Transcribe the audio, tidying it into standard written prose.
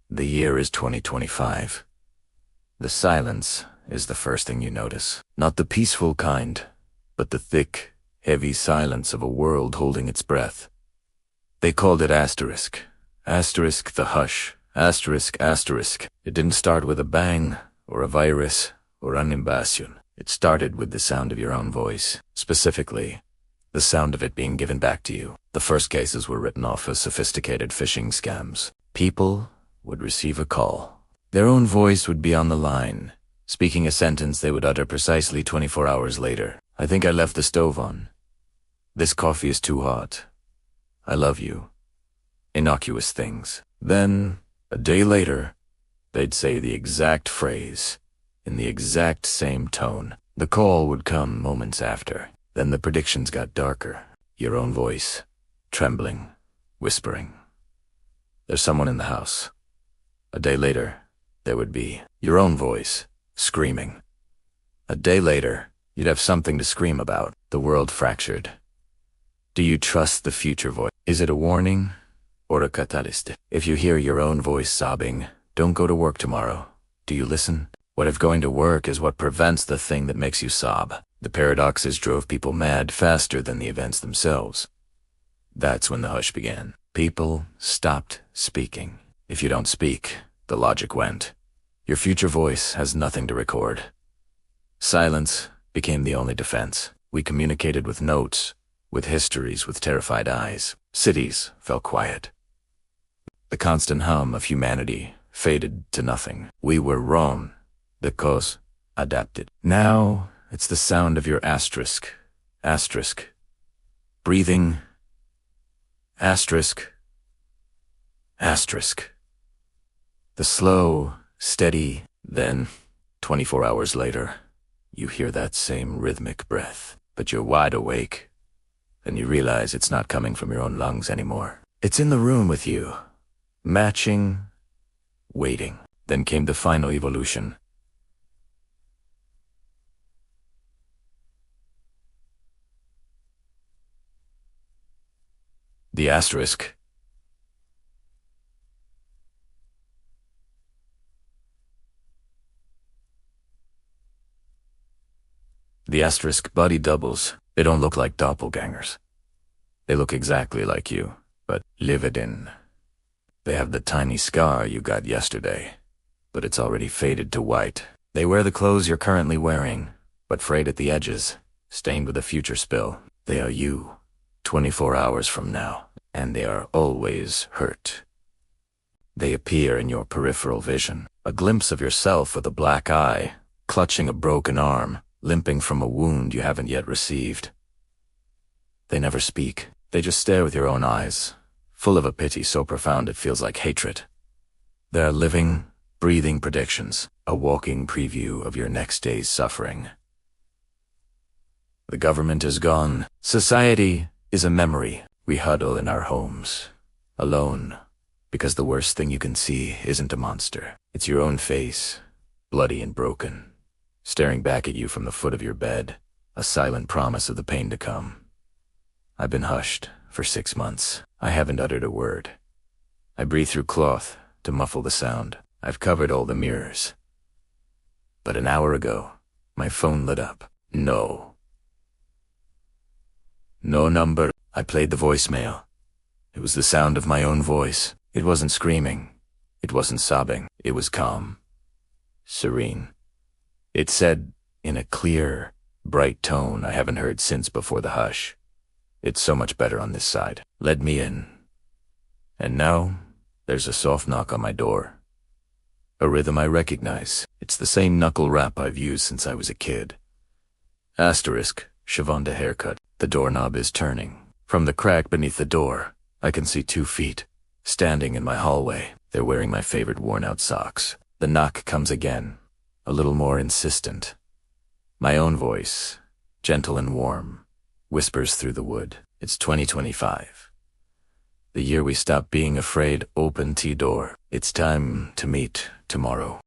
The year is 2025. The silence is the first thing you notice. Not the peaceful kind, but the thick, heavy silence of a world holding its breath. They called it asterisk. Asterisk the hush. Asterisk, asterisk. It didn't start with a bang, or a virus, or an invasion. It started with the sound of your own voice. Specifically, the sound of it being given back to you. The first cases were written off as sophisticated phishing scams. People would receive a call. Their own voice would be on the line, speaking a sentence they would utter precisely 24 hours later. I think I left the stove on. This coffee is too hot. I love you. Innocuous things. Then, a day later, they'd say the exact phrase, in the exact same tone. The call would come moments after. Then the predictions got darker. Your own voice, trembling, whispering. There's someone in the house. A day later, there would be your own voice, screaming. A day later, you'd have something to scream about. The world fractured. Do you trust the future voice? Is it a warning or a catalyst? If you hear your own voice sobbing, don't go to work tomorrow. Do you listen? What if going to work is what prevents the thing that makes you sob? The paradoxes drove people mad faster than the events themselves. That's when the hush began. People stopped speaking. If you don't speak, the logic went. Your future voice has nothing to record. Silence became the only defense. We communicated with notes, with histories, with terrified eyes. Cities fell quiet. The constant hum of humanity faded to nothing. We were wrong. The cause adapted. Now it's the sound of your asterisk. Asterisk. Breathing. Asterisk. Asterisk. The slow, steady, then, 24 hours later, you hear that same rhythmic breath, but you're wide awake, and you realize it's not coming from your own lungs anymore. It's in the room with you, matching, waiting. Then came the final evolution. The asterisk. The asterisk body doubles. They don't look like doppelgangers. They look exactly like you, but livid in. They have the tiny scar you got yesterday, but it's already faded to white. They wear the clothes you're currently wearing, but frayed at the edges, stained with a future spill. They are you, 24 hours from now, and they are always hurt. They appear in your peripheral vision, a glimpse of yourself with a black eye, clutching a broken arm, limping from a wound you haven't yet received. They never speak. They just stare with your own eyes, full of a pity so profound it feels like hatred. They are living, breathing predictions, a walking preview of your next day's suffering. The government is gone. Society is a memory. We huddle in our homes, alone, because the worst thing you can see isn't a monster. It's your own face, bloody and broken, staring back at you from the foot of your bed, a silent promise of the pain to come. I've been hushed for 6 months. I haven't uttered a word. I breathe through cloth to muffle the sound. I've covered all the mirrors. But an hour ago, my phone lit up. No. No number. I played the voicemail. It was the sound of my own voice. It wasn't screaming. It wasn't sobbing. It was calm. Serene. It said, in a clear, bright tone I haven't heard since before the hush, "It's so much better on this side. Let me in." And now, there's a soft knock on my door. A rhythm I recognize. It's the same knuckle rap I've used since I was a kid. Asterisk, Shavonda haircut. The doorknob is turning. From the crack beneath the door, I can see 2 feet, standing in my hallway. They're wearing my favorite worn-out socks. The knock comes again, a little more insistent. My own voice, gentle and warm, whispers through the wood. It's 2025. The year we stopped being afraid. Open T-door. It's time to meet tomorrow.